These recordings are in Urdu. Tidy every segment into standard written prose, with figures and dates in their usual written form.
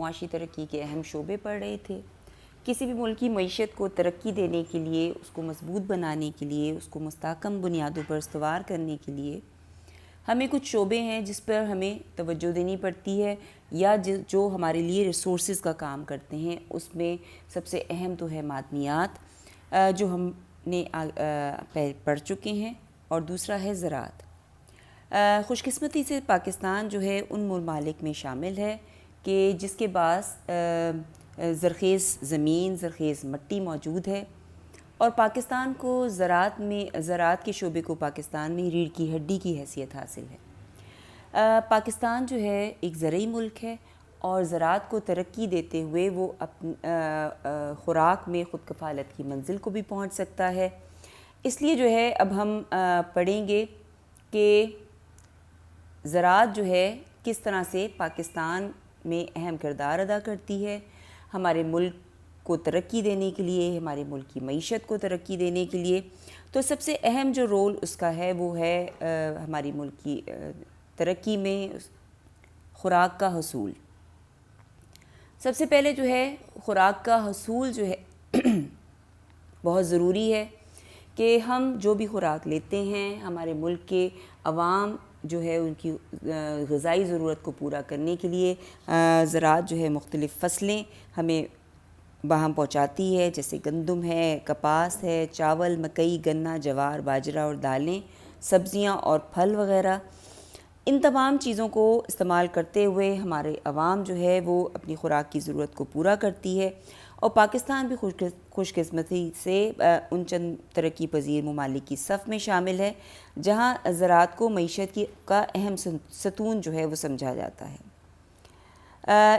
معاشی ترقی کے اہم شعبے پڑھ رہے تھے۔ کسی بھی ملک کی معیشت کو ترقی دینے کے لیے، اس کو مضبوط بنانے کے لیے، اس کو مستحکم بنیادوں پر استوار کرنے کے لیے ہمیں کچھ شعبے ہیں جس پر ہمیں توجہ دینی پڑتی ہے، یا جو ہمارے لیے ریسورسز کا کام کرتے ہیں۔ اس میں سب سے اہم تو ہے معدنیات، جو ہم نے پڑھ چکے ہیں، اور دوسرا ہے زراعت۔ خوش قسمتی سے پاکستان جو ہے ان ممالک میں شامل ہے کہ جس کے پاس زرخیز زمین، زرخیز مٹی موجود ہے، اور پاکستان کو زراعت کے شعبے کو پاکستان میں ریڑھ کی ہڈی کی حیثیت حاصل ہے۔ پاکستان جو ہے ایک زرعی ملک ہے، اور زراعت کو ترقی دیتے ہوئے وہ خوراک میں خود کفالت کی منزل کو بھی پہنچ سکتا ہے۔ اس لیے جو ہے اب ہم پڑھیں گے کہ زراعت جو ہے کس طرح سے پاکستان میں اہم کردار ادا کرتی ہے، ہمارے ملک کو ترقی دینے کے لیے، ہمارے ملک کی معیشت کو ترقی دینے کے لیے۔ تو سب سے اہم جو رول اس کا ہے وہ ہے ہماری ملک کی ترقی میں خوراک کا حصول۔ سب سے پہلے جو ہے خوراک کا حصول جو ہے بہت ضروری ہے کہ ہم جو بھی خوراک لیتے ہیں، ہمارے ملک کے عوام جو ہے ان کی غذائی ضرورت کو پورا کرنے کے لیے زراعت جو ہے مختلف فصلیں ہمیں باہم پہنچاتی ہے، جیسے گندم ہے، کپاس ہے، چاول، مکئی، گنا، جوار، باجرہ اور دالیں، سبزیاں اور پھل وغیرہ۔ ان تمام چیزوں کو استعمال کرتے ہوئے ہمارے عوام جو ہے وہ اپنی خوراک کی ضرورت کو پورا کرتی ہے، اور پاکستان بھی خوش قسمتی سے ان چند ترقی پذیر ممالک کی صف میں شامل ہے جہاں زراعت کو معیشت کا اہم ستون جو ہے وہ سمجھا جاتا ہے۔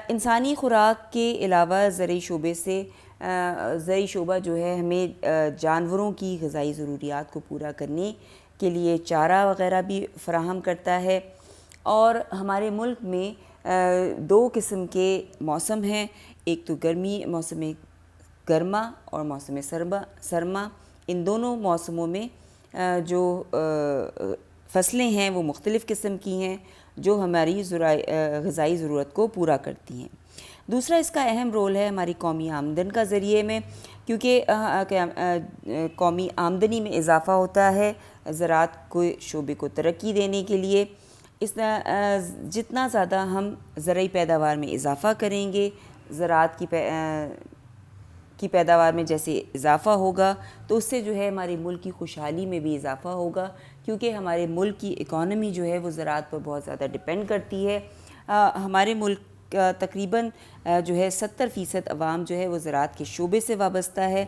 انسانی خوراک کے علاوہ زرعی شعبہ جو ہے ہمیں جانوروں کی غذائی ضروریات کو پورا کرنے کے لیے چارہ وغیرہ بھی فراہم کرتا ہے، اور ہمارے ملک میں دو قسم کے موسم ہیں، ایک تو موسم گرما اور موسم سرما۔ ان دونوں موسموں میں جو فصلیں ہیں وہ مختلف قسم کی ہیں جو ہماری غذائی ضرورت کو پورا کرتی ہیں۔ دوسرا اس کا اہم رول ہے ہماری قومی آمدن کا ذریعے میں، کیونکہ قومی آمدنی میں اضافہ ہوتا ہے زراعت کو شعبے کو ترقی دینے کے لیے۔ جتنا زیادہ ہم زرعی پیداوار میں اضافہ کریں گے، زراعت کی پیداوار میں جیسے اضافہ ہوگا تو اس سے جو ہے ہمارے ملک کی خوشحالی میں بھی اضافہ ہوگا، کیونکہ ہمارے ملک کی اکانومی جو ہے وہ زراعت پر بہت زیادہ ڈیپینڈ کرتی ہے۔ ہمارے ملک کا تقریباً جو ہے 70% عوام جو ہے وہ زراعت کے شعبے سے وابستہ ہے،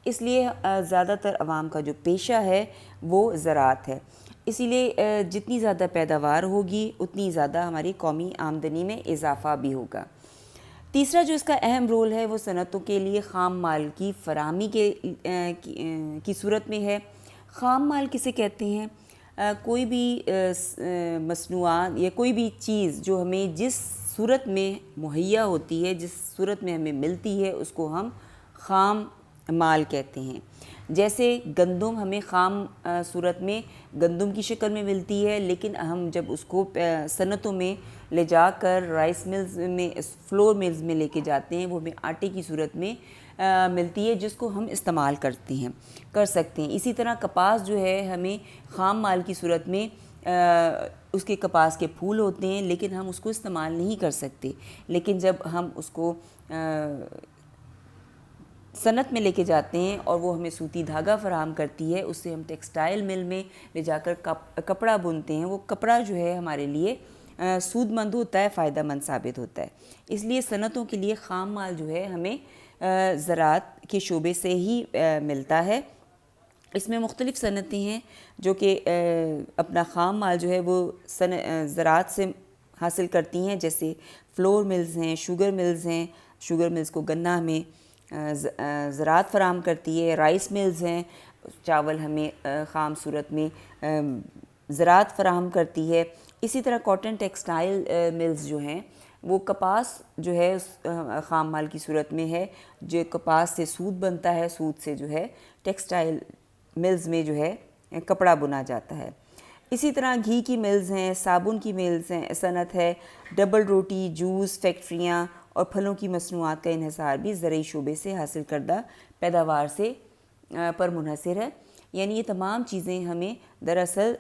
اس لیے زیادہ تر عوام کا جو پیشہ ہے وہ زراعت ہے۔ اسی لیے جتنی زیادہ پیداوار ہوگی اتنی زیادہ ہماری قومی آمدنی میں اضافہ بھی ہوگا۔ تیسرا جو اس کا اہم رول ہے وہ صنعتوں کے لیے خام مال کی فراہمی کی صورت میں ہے۔ خام مال کسے کہتے ہیں؟ کوئی بھی مصنوعات یا کوئی بھی چیز جو ہمیں جس صورت میں مہیا ہوتی ہے، جس صورت میں ہمیں ملتی ہے، اس کو ہم خام مال کہتے ہیں۔ جیسے گندم ہمیں خام صورت میں گندم کی شکل میں ملتی ہے، لیکن ہم جب اس کو صنعتوں میں لے جا کر رائس ملز میں، فلور ملز میں لے کے جاتے ہیں، وہ ہمیں آٹے کی صورت میں ملتی ہے جس کو ہم استعمال کر سکتے ہیں۔ اسی طرح کپاس جو ہے ہمیں خام مال کی صورت میں اس کے کپاس کے پھول ہوتے ہیں، لیکن ہم اس کو استعمال نہیں کر سکتے، لیکن جب ہم اس کو صنعت میں لے کے جاتے ہیں اور وہ ہمیں سوتی دھاگا فراہم کرتی ہے، اس سے ہم ٹیکسٹائل مل میں لے جا کر کپڑا بنتے ہیں، وہ کپڑا جو ہے ہمارے لیے سود مند ہوتا ہے، فائدہ مند ثابت ہوتا ہے۔ اس لیے صنعتوں کے لیے خام مال جو ہے ہمیں زراعت کے شعبے سے ہی ملتا ہے۔ اس میں مختلف صنعتیں ہیں جو کہ اپنا خام مال جو ہے وہ زراعت سے حاصل کرتی ہیں، جیسے فلور ملز ہیں، شوگر ملز ہیں، شوگر ملز کو گنا ہمیں زراعت فراہم کرتی ہے، رائس ملز ہیں، چاول ہمیں خام صورت میں زراعت فراہم کرتی ہے۔ اسی طرح کاٹن ٹیکسٹائل ملز جو ہیں وہ کپاس جو ہے خام مال کی صورت میں ہے، جو کپاس سے سوت بنتا ہے، سوت سے جو ہے ٹیکسٹائل ملز میں جو ہے کپڑا بنا جاتا ہے۔ اسی طرح گھی کی ملز ہیں، صابن کی ملز ہیں، صنعت ہے، ڈبل روٹی، جوس فیکٹریاں اور پھلوں کی مصنوعات کا انحصار بھی زرعی شعبے سے حاصل کردہ پیداوار سے پر منحصر ہے۔ یعنی یہ تمام چیزیں ہمیں دراصل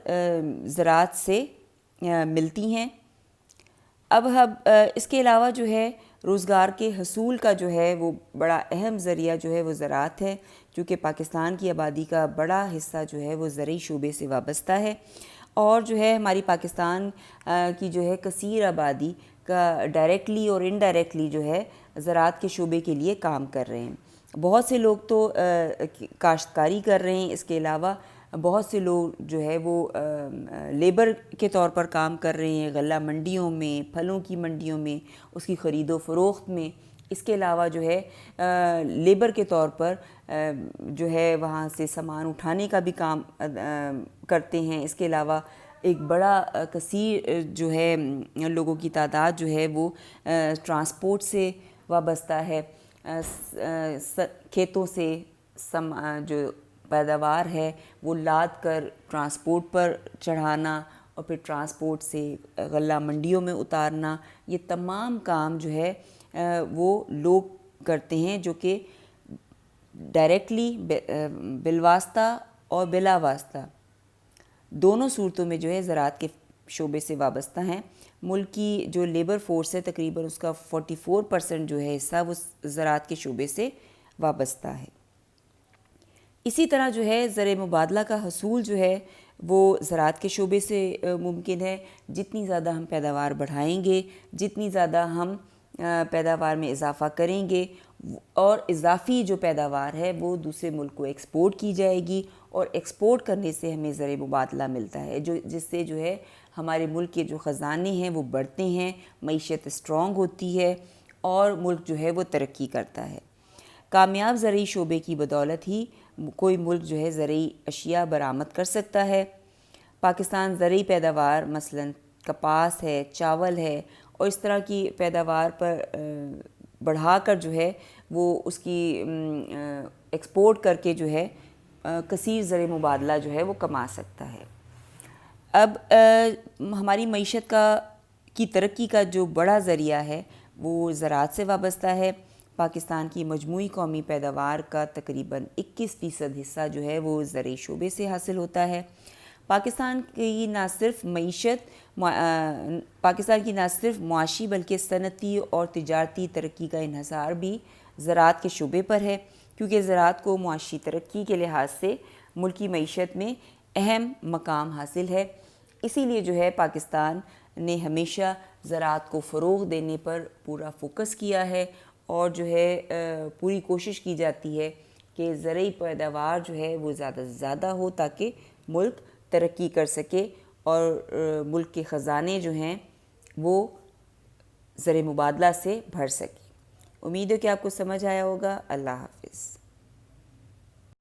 زراعت سے ملتی ہیں۔ اب اس کے علاوہ جو ہے روزگار کے حصول کا جو ہے وہ بڑا اہم ذریعہ جو ہے وہ زراعت ہے، کیونکہ پاکستان کی آبادی کا بڑا حصہ جو ہے وہ زرعی شعبے سے وابستہ ہے، اور جو ہے ہماری پاکستان کی جو ہے کثیر آبادی کا ڈائریکٹلی اور انڈائریکٹلی جو ہے زراعت کے شعبے کے لیے کام کر رہے ہیں۔ بہت سے لوگ تو کاشتکاری کر رہے ہیں، اس کے علاوہ بہت سے لوگ جو ہے وہ لیبر کے طور پر کام کر رہے ہیں، غلہ منڈیوں میں، پھلوں کی منڈیوں میں، اس کی خرید و فروخت میں۔ اس کے علاوہ جو ہے لیبر کے طور پر جو ہے وہاں سے سامان اٹھانے کا بھی کام کرتے ہیں۔ اس کے علاوہ ایک بڑا کثیر جو ہے لوگوں کی تعداد جو ہے وہ ٹرانسپورٹ سے وابستہ ہے، کھیتوں سے جو پیداوار ہے وہ لاد کر ٹرانسپورٹ پر چڑھانا اور پھر ٹرانسپورٹ سے غلہ منڈیوں میں اتارنا، یہ تمام کام جو ہے وہ لوگ کرتے ہیں جو کہ ڈائریکٹلی بالواسطہ اور بلا واسطہ دونوں صورتوں میں جو ہے زراعت کے شعبے سے وابستہ ہیں۔ ملک کی جو لیبر فورس ہے تقریباً اس کا 44% جو ہے حصہ وہ زراعت کے شعبے سے وابستہ ہے۔ اسی طرح جو ہے زر مبادلہ کا حصول جو ہے وہ زراعت کے شعبے سے ممکن ہے۔ جتنی زیادہ ہم پیداوار بڑھائیں گے، جتنی زیادہ ہم پیداوار میں اضافہ کریں گے، اور اضافی جو پیداوار ہے وہ دوسرے ملک کو ایکسپورٹ کی جائے گی، اور ایکسپورٹ کرنے سے ہمیں زر مبادلہ ملتا ہے، جس سے جو ہے ہمارے ملک کے جو خزانے ہیں وہ بڑھتے ہیں، معیشت اسٹرانگ ہوتی ہے، اور ملک جو ہے وہ ترقی کرتا ہے۔ کامیاب زرعی شعبے کی بدولت ہی کوئی ملک جو ہے زرعی اشیاء برآمد کر سکتا ہے۔ پاکستان زرعی پیداوار مثلاً کپاس ہے، چاول ہے، اور اس طرح کی پیداوار پر بڑھا کر جو ہے وہ اس کی ایکسپورٹ کر کے جو ہے کثیر زر مبادلہ جو ہے وہ کما سکتا ہے۔ اب ہماری معیشت کی ترقی کا جو بڑا ذریعہ ہے وہ زراعت سے وابستہ ہے۔ پاکستان کی مجموعی قومی پیداوار کا تقریباً 21% حصہ جو ہے وہ زرعی شعبے سے حاصل ہوتا ہے۔ پاکستان کی نہ صرف معاشی بلکہ صنعتی اور تجارتی ترقی کا انحصار بھی زراعت کے شعبے پر ہے، کیونکہ زراعت کو معاشی ترقی کے لحاظ سے ملکی معیشت میں اہم مقام حاصل ہے۔ اسی لیے جو ہے پاکستان نے ہمیشہ زراعت کو فروغ دینے پر پورا فوکس کیا ہے، اور جو ہے پوری کوشش کی جاتی ہے کہ زرعی پیداوار جو ہے وہ زیادہ سے زیادہ ہو تاکہ ملک ترقی کر سکے اور ملک کے خزانے جو ہیں وہ زر مبادلہ سے بھر سکیں۔ امید ہے کہ آپ کو سمجھ آیا ہوگا۔ اللہ حافظ۔